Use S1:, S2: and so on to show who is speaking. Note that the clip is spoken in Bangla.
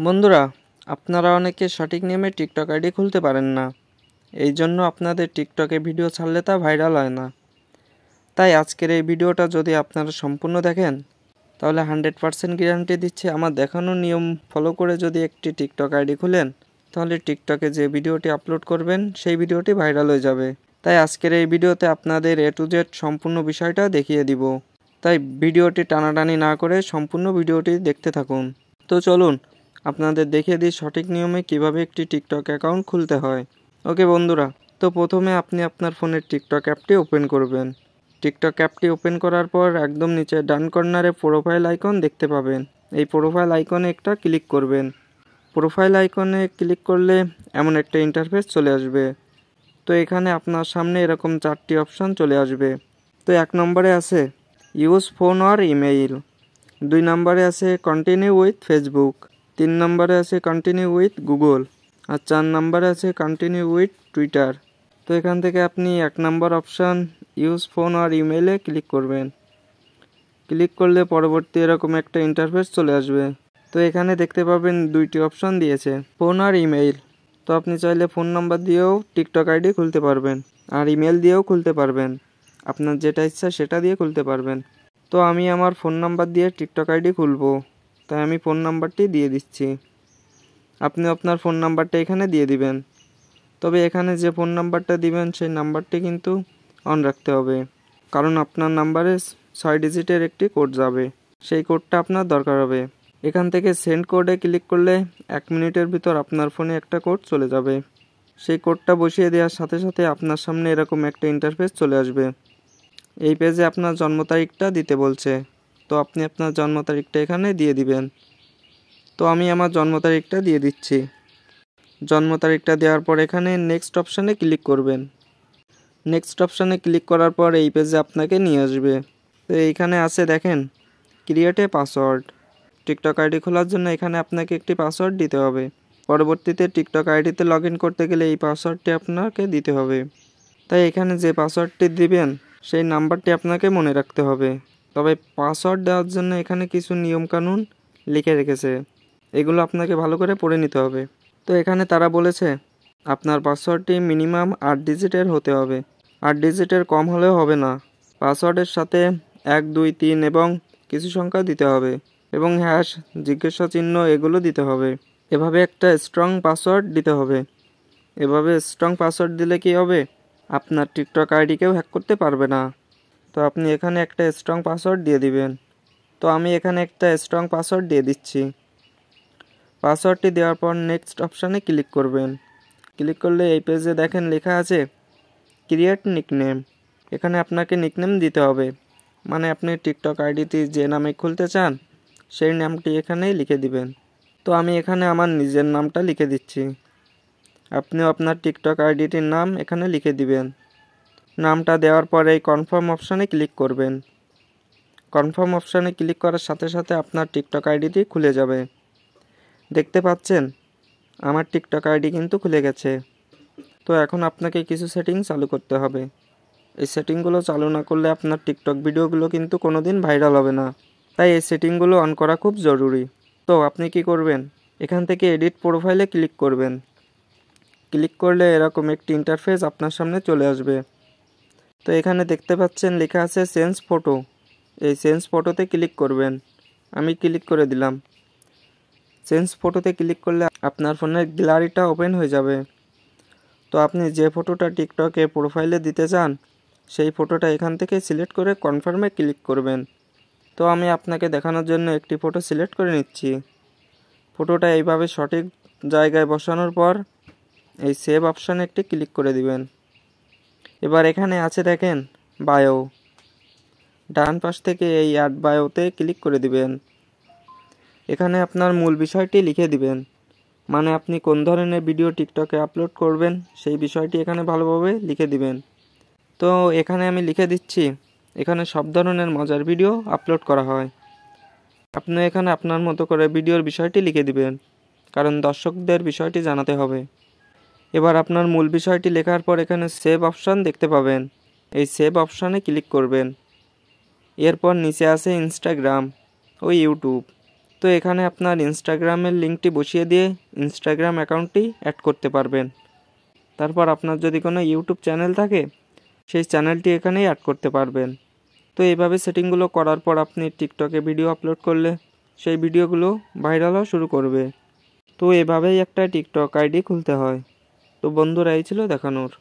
S1: বন্ধুরা, আপনারা অনেকে সঠিক নিয়মে টিকটক আইডি খুলতে পারেন না। এই জন্য আপনাদের টিকটকে ভিডিও ছাড়লে তা ভাইরাল হয় না। তাই আজকের এই ভিডিওটা যদি আপনারা সম্পূর্ণ দেখেন তাহলে 100% গ্যারান্টি দিচ্ছি, আমার দেখানো নিয়ম ফলো করে যদি একটি টিকটক আইডি খুলেন তাহলে টিকটকে যে ভিডিওটি আপলোড করবেন সেই ভিডিওটি ভাইরাল হয়ে যাবে। তাই আজকের এই ভিডিওতে আপনাদের A to Z সম্পূর্ণ বিষয়টা দেখিয়ে দিব। তাই ভিডিওটি টানাটানি না করে সম্পূর্ণ ভিডিওটি দেখতে থাকুন। তো চলুন আপনাদের দেখিয়ে দিই সঠিক নিয়মে কিভাবে একটি টিকটক অ্যাকাউন্ট খুলতে হয়। ওকে বন্ধুরা, তো প্রথমে আপনি আপনার ফোনের টিকটক অ্যাপটি ওপেন করবেন। টিকটক অ্যাপটি ওপেন করার পর একদম নিচে ডান কর্নারে প্রোফাইল আইকন দেখতে পাবেন। এই প্রোফাইল আইকনে একটা ক্লিক করবেন। প্রোফাইল আইকনে ক্লিক করলে এমন একটা ইন্টারফেস চলে আসবে। তো এখানে আপনার সামনে এরকম 4টি অপশন চলে আসবে। তো 1 নম্বরে আছে ইউজ ফোন অর ইমেইল, 2 নম্বরে আছে কন্টিনিউ উইথ ফেসবুক, 3 নম্বরে আছে কন্টিনিউ উইথ গুগল, আর 4 নম্বরে আছে কন্টিনিউ উইথ টুইটার। তো এখান থেকে আপনি 1 নম্বর অপশান ইউজ ফোন আর ইমেইলে ক্লিক করবেন। ক্লিক করলে পরবর্তী এরকম একটা ইন্টারফেস চলে আসবে। তো এখানে দেখতে পাবেন 2টি অপশান দিয়েছে, ফোন আর ইমেইল। তো আপনি চাইলে ফোন নাম্বার দিয়েও টিকটক আইডি খুলতে পারবেন আর ইমেল দিয়েও খুলতে পারবেন। আপনার যেটা ইচ্ছা সেটা দিয়ে খুলতে পারবেন। তো আমি আমার ফোন নাম্বার দিয়ে টিকটক আইডি খুলবো, তাই আমি ফোন নাম্বারটি দিয়ে দিচ্ছি। আপনি আপনার ফোন নাম্বারটা এখানে দিয়ে দিবেন। তবে এখানে যে ফোন নাম্বারটা দিবেন সেই নাম্বারটি কিন্তু অন রাখতে হবে, কারণ আপনার নাম্বারে 6 ডিজিটের একটি কোড যাবে, সেই কোডটা আপনার দরকার হবে। এখান থেকে সেন্ড কোডে ক্লিক করলে 1 মিনিটের ভিতর আপনার ফোনে একটা কোড চলে যাবে। সেই কোডটা বসিয়ে দেওয়ার সাথে সাথে আপনার সামনে এরকম একটা ইন্টারফেস চলে আসবে। এই পেজে আপনার জন্ম তারিখটা দিতে বলছে, তো আপনি আপনার জন্ম তারিখটা এখানে দিয়ে দিবেন। তো আমি আমার জন্ম তারিখটা দিয়ে দিচ্ছি। জন্ম তারিখটা দেওয়ার পর এখানে নেক্সট অপশানে ক্লিক করবেন। নেক্সট অপশানে ক্লিক করার পর এই পেজে আপনাকে নিয়ে আসবে। তো এইখানে আছে দেখেন create a password. TikTok ID খোলার জন্য এখানে আপনাকে একটি পাসওয়ার্ড দিতে হবে। পরবর্তীতে টিকটক আইডিতে লগ ইন করতে গেলে এই পাসওয়ার্ডটি আপনাকে দিতে হবে। তাই এখানে যে পাসওয়ার্ডটি দিবেন সেই নাম্বারটি আপনাকে মনে রাখতে হবে। তবে পাসওয়ার্ড দেওয়ার জন্য এখানে কিছু নিয়মকানুন লিখে রেখেছে, এগুলো আপনাকে ভালো করে পড়ে নিতে হবে। তো এখানে তারা বলেছে আপনার পাসওয়ার্ডটি মিনিমাম 8 ডিজিটের হতে হবে, 8 ডিজিটের কম হলেও হবে না। পাসওয়ার্ডের সাথে 1, 2, 3 এবং কিছু সংখ্যা দিতে হবে এবং হ্যাশ, জিজ্ঞাসা চিহ্ন এগুলো দিতে হবে। এভাবে একটা স্ট্রং পাসওয়ার্ড দিতে হবে। এভাবে স্ট্রং পাসওয়ার্ড দিলে কি হবে, আপনার টিকটক আইডি কেউ হ্যাক করতে পারবে না। তো আপনি এখানে একটা স্ট্রং পাসওয়ার্ড দিয়ে দিবেন। তো আমি এখানে একটা স্ট্রং পাসওয়ার্ড দিয়ে দিচ্ছি। পাসওয়ার্ডটি দেওয়ার পর নেক্সট অপশানে ক্লিক করবেন। ক্লিক করলে এই পেজে দেখেন লেখা আছে ক্রিয়েট নিকনেম। এখানে আপনাকে নিকনেম দিতে হবে, মানে আপনি টিকটক আইডিটি যে নামে খুলতে চান সেই নামটি এখানেই লিখে দিবেন। তো আমি এখানে আমার নিজের নামটা লিখে দিচ্ছি। আপনিও আপনার টিকটক আইডিটির নাম এখানে লিখে দিবেন। নামটা দেওয়ার পরে এই কনফার্ম অপশানে ক্লিক করবেন। কনফার্ম অপশানে ক্লিক করার সাথে সাথে আপনার টিকটক আইডিটি খুলে যাবে। দেখতে পাচ্ছেন আমার টিকটক আইডি কিন্তু খুলে গেছে। তো এখন আপনাকে কিছু সেটিং চালু করতে হবে। এই সেটিংগুলো চালু না করলে আপনার টিকটক ভিডিওগুলো কিন্তু কোনোদিন ভাইরাল হবে না। তাই এই সেটিংগুলো অন করা খুব জরুরি। তো আপনি কি করবেন, এখান থেকে এডিট প্রোফাইলে ক্লিক করবেন। ক্লিক করলে এরকম একটি ইন্টারফেস আপনার সামনে চলে আসবে। তো এখানে দেখতে পাচ্ছেন লেখা আছে চেঞ্জ ফটো। এই চেঞ্জ ফটোতে ক্লিক করবেন। আমি ক্লিক করে দিলাম। চেঞ্জ ফটোতে ক্লিক করলে আপনার ফোনের গ্যালারিটা ওপেন হয়ে যাবে। তো আপনি যে ফটোটা টিকটকে প্রোফাইলে দিতে চান সেই ফটোটা এখান থেকে সিলেক্ট করে কনফার্মে ক্লিক করবেন। তো আমি আপনাকে দেখানোর জন্য একটি ফটো সিলেক্ট করে নিচ্ছি। ফটোটা এইভাবে সঠিক জায়গায় বসানোর পর এই সেভ অপশানে একটি ক্লিক করে দিবেন। এবার এখানে আছে দেখেন বায়ো, ডান পাশ থেকে এই অ্যাড বায়োতে ক্লিক করে দিবেন। এখানে আপনার মূল বিষয়টি লিখে দিবেন, মানে আপনি কোন ধরনের ভিডিও টিকটকে আপলোড করবেন সেই বিষয়টি এখানে ভালোভাবে লিখে দিবেন। তো এখানে আমি লিখে দিচ্ছি এখানে সব ধরনের মজার ভিডিও আপলোড করা হয়। আপনি এখানে আপনার মতো করে ভিডিওর বিষয়টি লিখে দিবেন, কারণ দর্শকদের বিষয়টি জানাতে হবে। এবার আপনার মূল বিষয়টি লেখার পর এখানে সেভ অপশান দেখতে পাবেন। এই সেভ অপশানে ক্লিক করবেন। এরপর নিচে আছে ইনস্টাগ্রাম ও ইউটিউব। তো এখানে আপনার ইনস্টাগ্রামের লিঙ্কটি বসিয়ে দিয়ে ইনস্টাগ্রাম অ্যাকাউন্টটি অ্যাড করতে পারবেন। তারপর আপনার যদি কোনো ইউটিউব চ্যানেল থাকে সেই চ্যানেলটি এখানেই অ্যাড করতে পারবেন। তো এইভাবে সেটিংগুলো করার পর আপনি টিকটকে ভিডিও আপলোড করলে সেই ভিডিওগুলো ভাইরাল হওয়া শুরু করবে। তো এভাবেই একটা টিকটক আইডি খুলতে হয়। তো বন্ধুরা, এই ছিল দেখানোর।